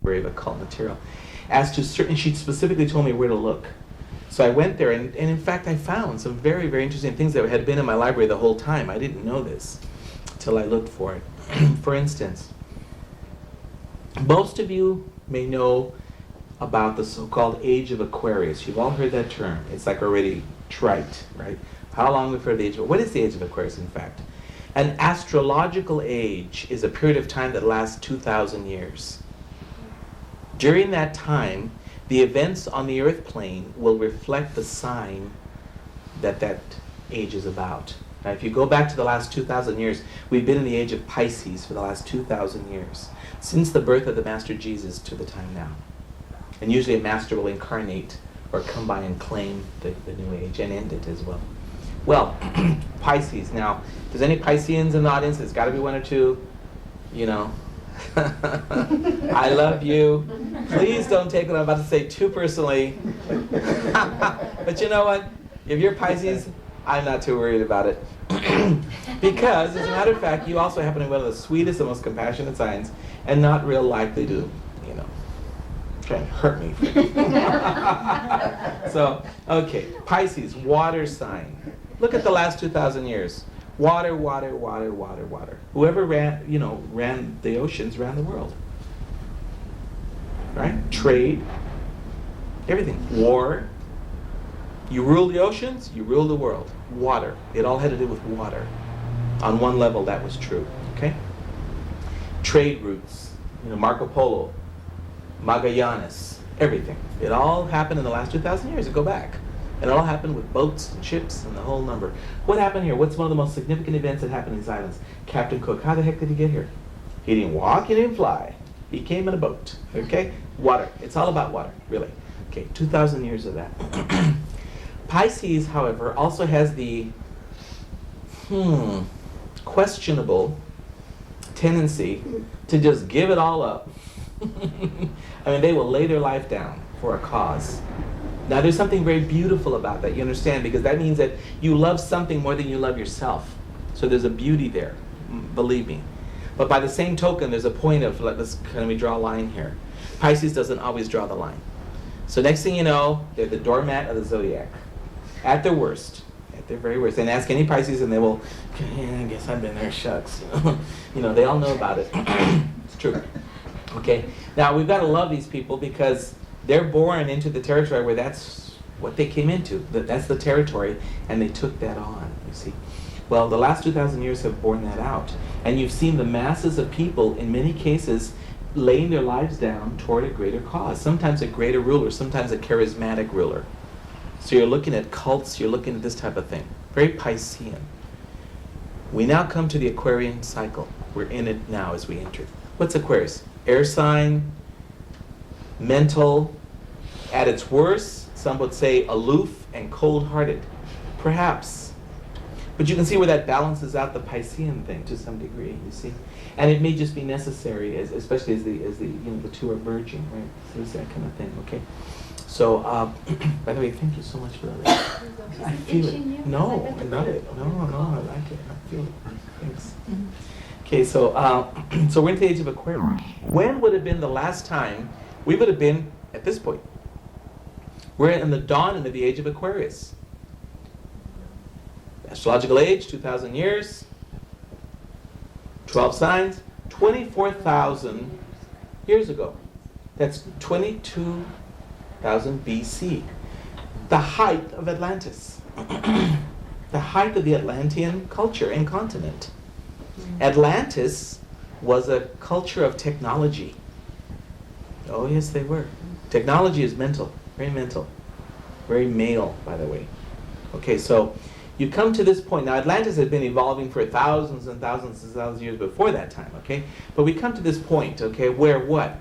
of occult material. As to certain, she specifically told me where to look. So I went there, and in fact I found some very, very interesting things that had been in my library the whole time. I didn't know this till I looked for it. For instance, most of you may know about the so-called age of Aquarius. You've all heard that term. It's like already trite, right? How long we've heard the age of, what is the age of Aquarius, in fact? An astrological age is a period of time that lasts 2,000 years. During that time, the events on the earth plane will reflect the sign that that age is about. Now, if you go back to the last 2,000 years, we've been in the age of Pisces for the last 2,000 years, since the birth of the Master Jesus to the time now. And usually a master will incarnate or come by and claim the new age and end it as well. Well, Pisces. Now, if there's any Pisceans in the audience, there's got to be one or two, you know. I love you. Please don't take what I'm about to say too personally. But you know what? If you're Pisces, I'm not too worried about it. Because, as a matter of fact, you also happen to be one of the sweetest and most compassionate signs, and not real likely to, you know, try and hurt me. So, okay, Pisces, water sign. Look at the last 2,000 years. Water, water, water, water, water. Whoever ran the oceans, ran the world. Right? Trade, everything. War. You rule the oceans, you rule the world. Water. It all had to do with water. On one level, that was true. Okay? Trade routes. Marco Polo, Magallanes, everything. It all happened in the last 2,000 years. Go back. And it all happened with boats and ships and the whole number. What happened here? What's one of the most significant events that happened in these islands? Captain Cook. How the heck did he get here? He didn't walk, he didn't fly. He came in a boat. Okay? Water. It's all about water, really. Okay, 2,000 years of that. Pisces, however, also has the questionable tendency to just give it all up. I mean, they will lay their life down for a cause. Now, there's something very beautiful about that, you understand, because that means that you love something more than you love yourself. So there's a beauty there, believe me. But by the same token, there's a point of, can we draw a line here? Pisces doesn't always draw the line. So next thing you know, they're the doormat of the zodiac. At their worst. At their very worst. And ask any Pisces and they will, I guess I've been there, shucks. They all know about it. It's true. Okay, now we've got to love these people because they're born into the territory where that's what they came into. That's the territory, and they took that on, you see. Well, the last 2,000 years have borne that out. And you've seen the masses of people, in many cases, laying their lives down toward a greater cause. Sometimes a greater ruler, sometimes a charismatic ruler. So you're looking at cults, you're looking at this type of thing. Very Piscean. We now come to the Aquarian cycle. We're in it now as we enter. What's Aquarius? Air sign, mental, at its worst, some would say aloof and cold-hearted. Perhaps. But you can see where that balances out the Piscean thing to some degree, you see. And it may just be necessary, especially as the two are merging, right? So it's that kind of thing, okay? So, by the way, thank you so much for that. I feel it. No, I love it. No, I like it. I feel it. Thanks. Okay, so so we're in the age of Aquarius. When would have been the last time we would have been at this point? We're in the dawn into the age of Aquarius. Astrological age, 2,000 years, 12 signs, 24,000 years ago. That's 22,000 BC. The height of Atlantis. The height of the Atlantean culture and continent. Atlantis was a culture of technology. Oh yes, they were. Technology is mental, very male, by the way. Okay, so you come to this point. Now, Atlantis had been evolving for thousands and thousands and thousands of years before that time, okay? But we come to this point, okay, where what?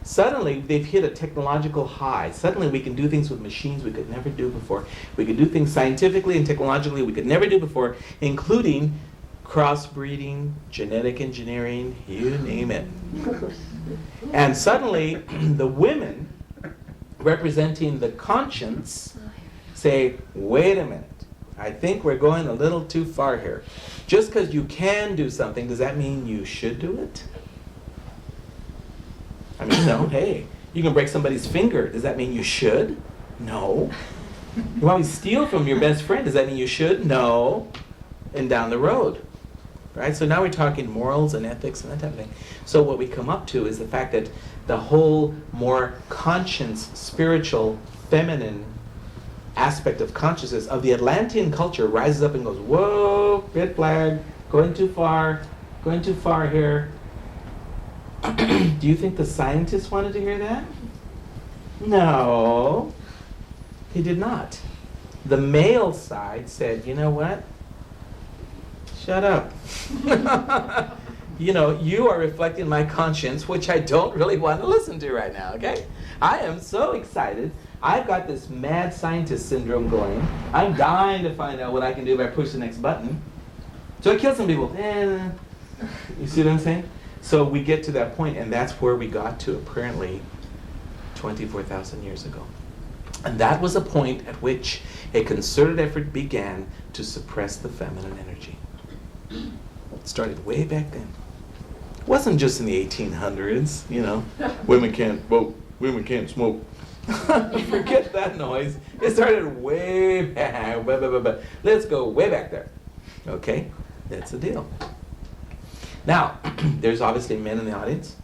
Suddenly, they've hit a technological high. Suddenly, we can do things with machines we could never do before. We could do things scientifically and technologically we could never do before, including crossbreeding, genetic engineering, you name it. And suddenly, the women representing the conscience say, wait a minute, I think we're going a little too far here. Just because you can do something, does that mean you should do it? I mean, hey, you can break somebody's finger. Does that mean you should? No. You want to steal from your best friend. Does that mean you should? No. And down the road. Right? So now we're talking morals and ethics and that type of thing. So what we come up to is the fact that the whole more conscious, spiritual, feminine aspect of consciousness of the Atlantean culture rises up and goes, whoa, red flag, going too far here. Do you think the scientists wanted to hear that? No, he did not. The male side said, you know what? Shut up. You are reflecting my conscience, which I don't really want to listen to right now, okay? I am so excited. I've got this mad scientist syndrome going. I'm dying to find out what I can do if I push the next button. So I kill some people. You see what I'm saying? So we get to that point, and that's where we got to apparently 24,000 years ago. And that was a point at which a concerted effort began to suppress the feminine energy. It started way back then. It wasn't just in the 1800s, women can't vote, women can't smoke. Forget that noise. It started way back. Let's go way back there. Okay, that's the deal. Now, there's obviously men in the audience.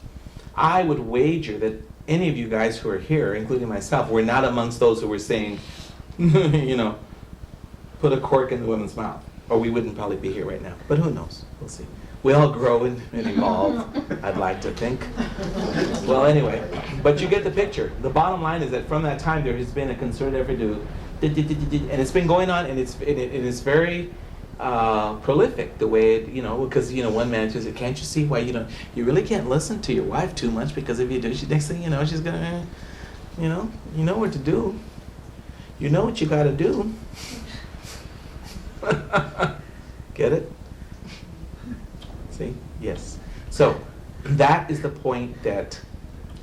I would wager that any of you guys who are here, including myself, were not amongst those who were saying, put a cork in the woman's mouth. Or we wouldn't probably be here right now. But who knows? We'll see. We all grow and evolve, I'd like to think. Well, anyway, but you get the picture. The bottom line is that from that time there has been a concerted effort to, and it's been going on, and it is very prolific the way it, because one man says, can't you see why you really can't listen to your wife too much, because if you do, next thing you know, she's gonna, you know what to do. You know what you gotta do. Get it? See? Yes. So that is the point that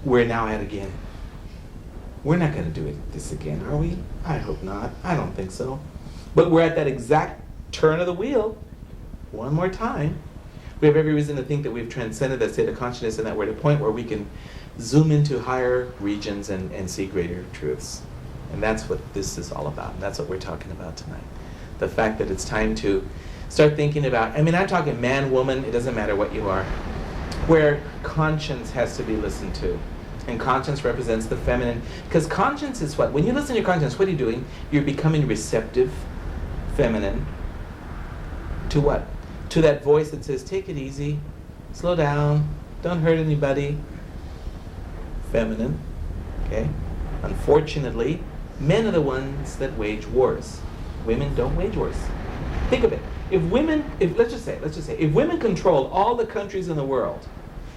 we're now at again. We're not going to do this again, are we? I hope not. I don't think so. But we're at that exact turn of the wheel one more time. We have every reason to think that we've transcended that state of consciousness and that we're at a point where we can zoom into higher regions and see greater truths. And that's what this is all about. And that's what we're talking about tonight. The fact that it's time to start thinking about, I'm talking man, woman, it doesn't matter what you are, where conscience has to be listened to. And conscience represents the feminine. Because conscience is what? When you listen to your conscience, what are you doing? You're becoming receptive, feminine, to what? To that voice that says, take it easy, slow down, don't hurt anybody. Feminine, okay? Unfortunately, men are the ones that wage wars. Women don't wage wars. Think of it. Let's just say, if women controlled all the countries in the world,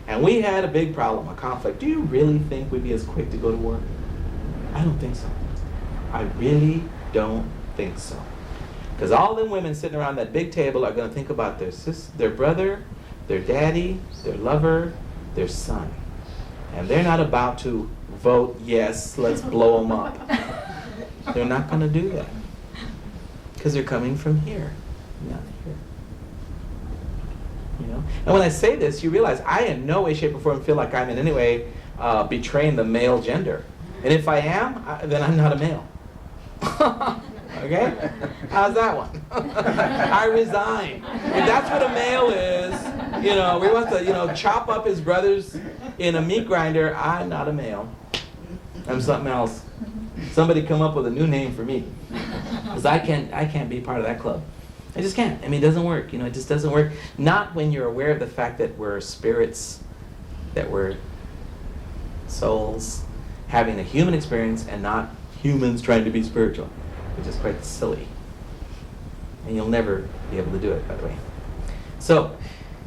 and we had a big problem, a conflict, do you really think we'd be as quick to go to war? I don't think so. I really don't think so. Because all them women sitting around that big table are going to think about their brother, their daddy, their lover, their son. And they're not about to vote, yes, let's blow them up. They're not going to do that. Because they're coming from here, not here. And when I say this, you realize I in no way, shape, or form feel like I'm in any way betraying the male gender. And if I am, then I'm not a male. Okay? How's that one? I resign. If that's what a male is, we want to, chop up his brothers in a meat grinder, I'm not a male. I'm something else. Somebody come up with a new name for me. Because I can't be part of that club. I just can't. It doesn't work. It just doesn't work. Not when you're aware of the fact that we're spirits, that we're souls, having a human experience and not humans trying to be spiritual, which is quite silly. And you'll never be able to do it, by the way. So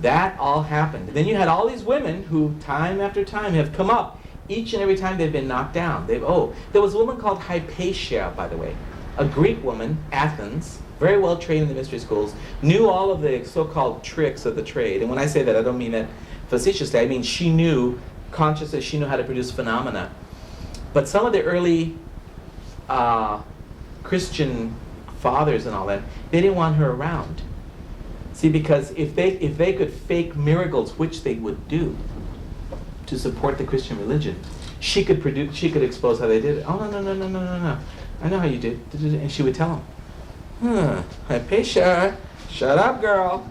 that all happened. Then you had all these women who, time after time, have come up. Each and every time they've been knocked down. There was a woman called Hypatia, by the way. A Greek woman, Athens, very well trained in the mystery schools, knew all of the so-called tricks of the trade. And when I say that, I don't mean that facetiously. I mean she knew consciousness, she knew how to produce phenomena. But some of the early Christian fathers and all that, they didn't want her around. See, because if they could fake miracles, which they would do, to support the Christian religion. She could expose how they did it. Oh, no. I know how you did. And she would tell them, hey, Pesha, shut up, girl.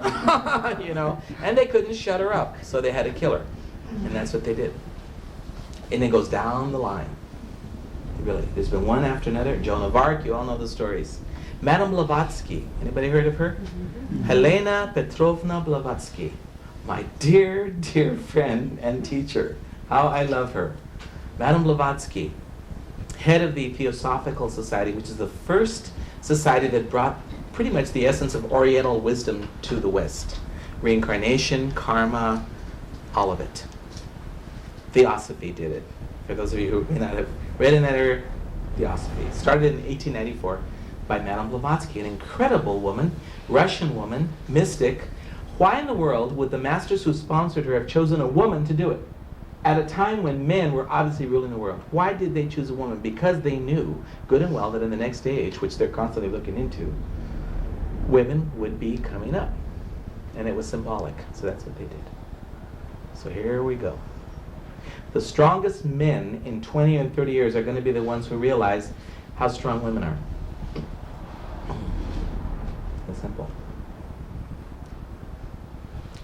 And they couldn't shut her up, so they had to kill her. And that's what they did. And it goes down the line. Really, there's been one after another. Joan of Arc, you all know the stories. Madame Blavatsky, anybody heard of her? Helena Petrovna Blavatsky, my dear, dear friend and teacher. How I love her. Madame Blavatsky, head of the Theosophical Society, which is the first society that brought pretty much the essence of Oriental wisdom to the West. Reincarnation, karma, all of it. Theosophy did it. For those of you who may not have read in that area, Theosophy. Started in 1894 by Madame Blavatsky, an incredible woman, Russian woman, mystic. Why in the world would the masters who sponsored her have chosen a woman to do it? At a time when men were obviously ruling the world. Why did they choose a woman? Because they knew good and well that in the next age, which they're constantly looking into, women would be coming up. And it was symbolic, so that's what they did. So here we go. The strongest men in 20 and 30 years are going to be the ones who realize how strong women are. It's simple.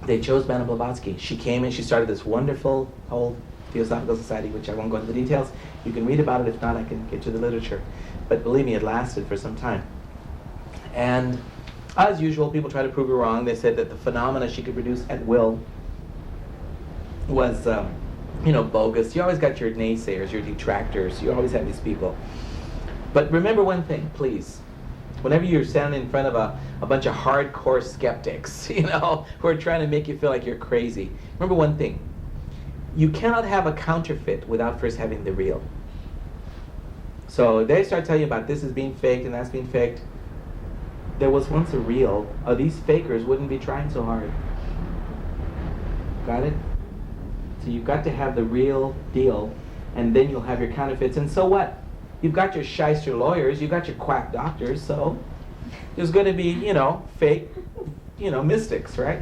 They chose Madame Blavatsky. She came and she started this wonderful whole Theosophical Society, which I won't go into the details. You can read about it. If not, I can get you the literature. But believe me, it lasted for some time. And as usual, people try to prove her wrong. They said that the phenomena she could produce at will was bogus. You always got your naysayers, your detractors. You always have these people. But remember one thing, please. Whenever you're standing in front of a bunch of hardcore skeptics, who are trying to make you feel like you're crazy, remember one thing. You cannot have a counterfeit without first having the real. So they start telling you about this is being faked and that's being faked. There was once a real, or these fakers wouldn't be trying so hard. Got it? So you've got to have the real deal, and then you'll have your counterfeits. And so what? You've got your shyster lawyers, you've got your quack doctors, so there's going to be, fake, mystics, right?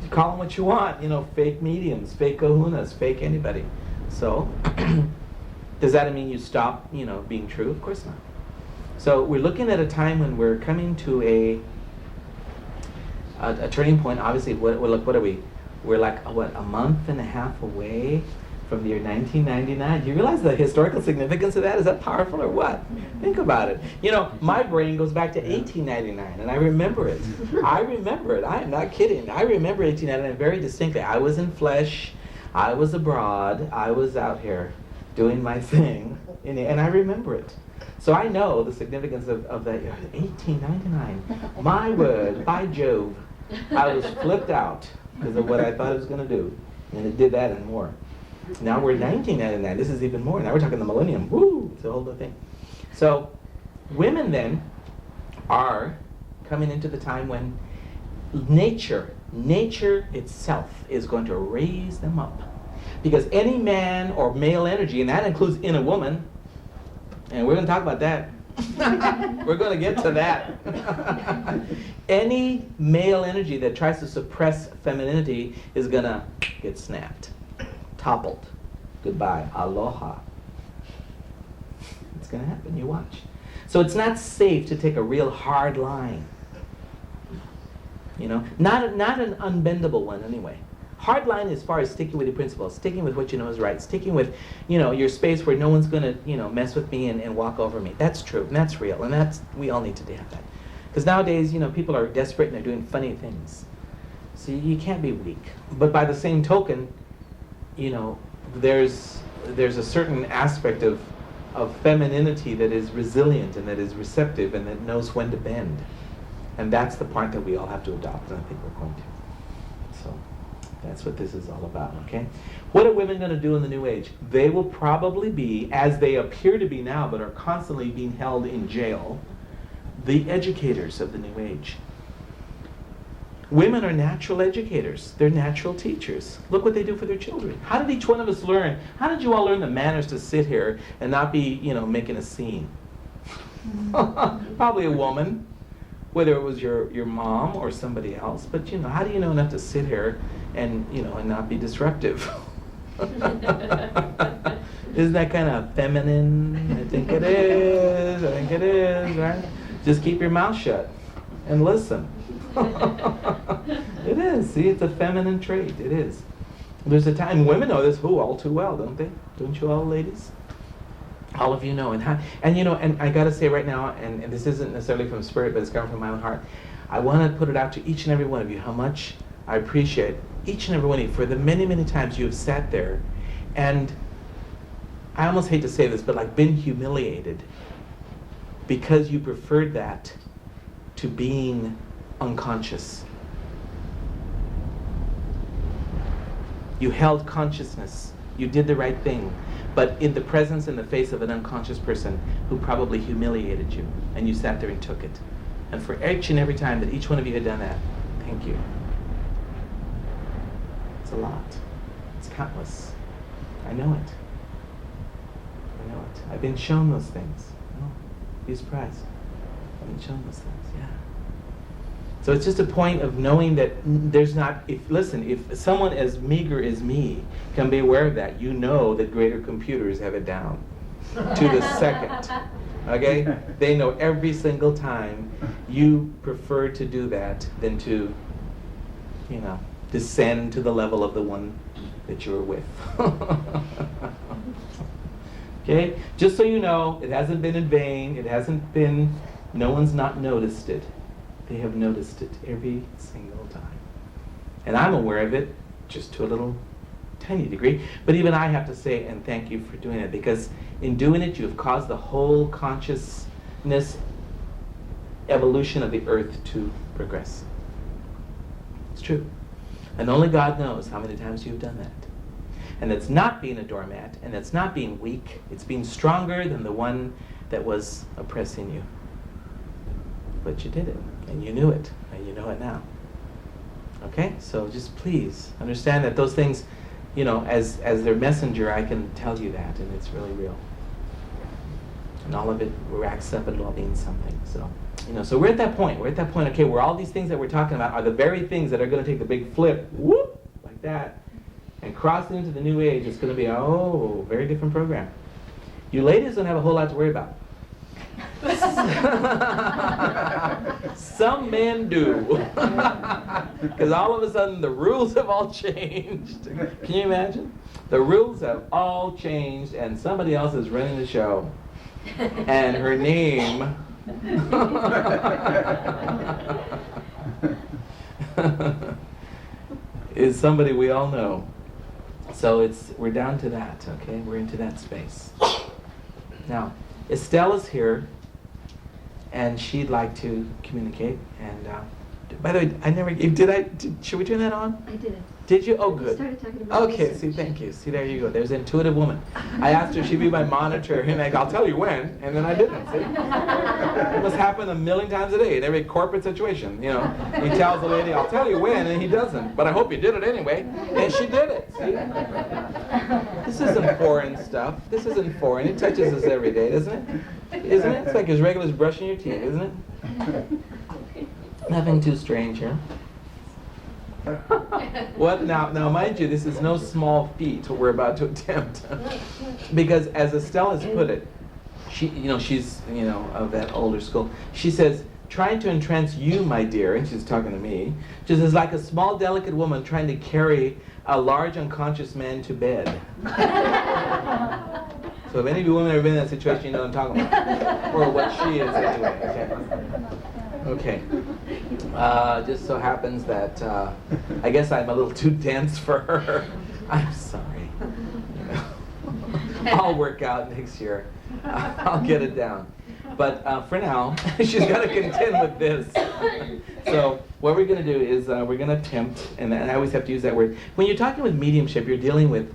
You call them what you want, fake mediums, fake kahunas, fake anybody. So, does that mean you stop, being true? Of course not. So we're looking at a time when we're coming to a turning point. Obviously, what are we? We're like, a month and a half away from the year 1999. Do you realize the historical significance of that? Is that powerful or what? Think about it. My brain goes back to 1899, and I remember it. I am not kidding. I remember 1899 very distinctly. I was in flesh. I was abroad. I was out here doing my thing, and I remember it. So I know the significance of that year. 1899. My word, by Jove, I was flipped out because of what I thought it was going to do. And it did that and more. Now we're in 1999. This is even more. Now we're talking the millennium. Woo! It's a whole other thing. So women then are coming into the time when nature itself is going to raise them up. Because any man or male energy, and that includes in a woman, and we're going to talk about that. We're going to get to that. Any male energy that tries to suppress femininity is going to get snapped, toppled. Goodbye. Aloha. It's going to happen. You watch. So it's not safe to take a real hard line. Not an unbendable one anyway. Hard line as far as sticking with your principles, sticking with what you know is right, sticking with, your space where no one's going to, mess with me and walk over me. That's true, and that's real, and we all need to have that. Because nowadays, people are desperate and they're doing funny things. So you can't be weak. But by the same token, there's a certain aspect of femininity that is resilient and that is receptive and that knows when to bend. And that's the part that we all have to adopt, and I think we're going to. So that's what this is all about, okay? What are women going to do in the new age? They will probably be, as they appear to be now, but are constantly being held in jail, the educators of the new age. Women are natural educators. They're natural teachers. Look what they do for their children. How did each one of us learn? How did you all learn the manners to sit here and not be, making a scene? Probably a woman, whether it was your mom or somebody else. But, how do you know enough to sit here and, and not be disruptive? Isn't that kind of feminine? I think it is. I think it is, right? Just keep your mouth shut and listen. It is. See, it's a feminine trait. It is. There's a time, women know this all too well, don't they? Don't you all, ladies? All of you know. And I got to say right now, and this isn't necessarily from spirit, but it's coming from my own heart, I want to put it out to each and every one of you how much I appreciate each and every one of you for the many, many times you have sat there and, I almost hate to say this, but like been humiliated because you preferred that to being unconscious. You held consciousness. You did the right thing. But in the presence and the face of an unconscious person who probably humiliated you, and you sat there and took it. And for each and every time that each one of you had done that, thank you. It's a lot. It's countless. I know it. I know it. I've been shown those things. Oh, be surprised. I've been shown those things, yeah. So it's just a point of knowing that there's not, if someone as meager as me can be aware of that, you know that greater computers have it down to the second. Okay? They know every single time you prefer to do that than to, descend to the level of the one that you're with. Okay? Just so you know, it hasn't been in vain. It hasn't been, no one's not noticed it. They have noticed it every single time. And I'm aware of it, just to a little tiny degree. But even I have to say, and thank you for doing it, because in doing it, you have caused the whole consciousness evolution of the earth to progress. It's true. And only God knows how many times you've done that. And it's not being a doormat, and it's not being weak. It's being stronger than the one that was oppressing you. But you did it, and you knew it, and you know it now. Okay? So just please understand that those things, as their messenger, I can tell you that, and it's really real. And all of it racks up, and it all means something. So, so we're at that point. We're at that point, okay, where all these things that we're talking about are the very things that are going to take the big flip, whoop, like that, and crossing into the new age. It's going to be a very different program. You ladies don't have a whole lot to worry about. Some men do. Because all of a sudden the rules have all changed. Can you imagine? The rules have all changed and somebody else is running the show. And her name is somebody we all know. So we're down to that, okay? We're into that space. Now, Estelle is here, and she'd like to communicate. And by the way, should we turn that on? I did. Did you? Oh, good. Started talking about okay, research. see, thank you. See, there you go. There's an intuitive woman. I asked her if she'd be my monitor, and I'll tell you when, and then I didn't. See? It must happen a million times a day in every corporate situation. He tells the lady, I'll tell you when, and he doesn't. But I hope you did it anyway. And she did it. See? This isn't foreign stuff. This isn't foreign. It touches us every day, doesn't it? Isn't it? It's like as regular as brushing your teeth, isn't it? Nothing too strange here. What now? Now, mind you, this is no small feat what we're about to attempt, because as Estelle has put it, she's of that older school. She says, "Trying to entrance you, my dear," and she's talking to me. She says, "like a small, delicate woman trying to carry a large, unconscious man to bed." So if any of you women have been in that situation, you know what I'm talking about, or what she is anyway. Okay. Just so happens that I guess I'm a little too dense for her. I'm sorry. I'll work out next year. I'll get it down. But for now, she's got to contend with this. So what we're going to do is we're going to attempt, and I always have to use that word. When you're talking with mediumship, you're dealing with,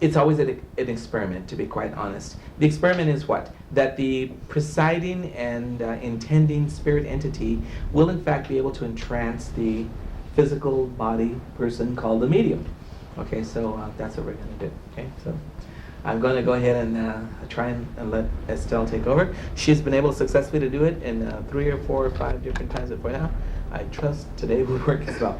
it's always an experiment, to be quite honest. The experiment is what? That the presiding and intending spirit entity will in fact be able to entrance the physical body person called the medium. Okay, so that's what we're going to do. Okay, so I'm going to go ahead and try and let Estelle take over. She's been able successfully to do it in 3 or 4 or 5 different times before now. I trust today will work as well.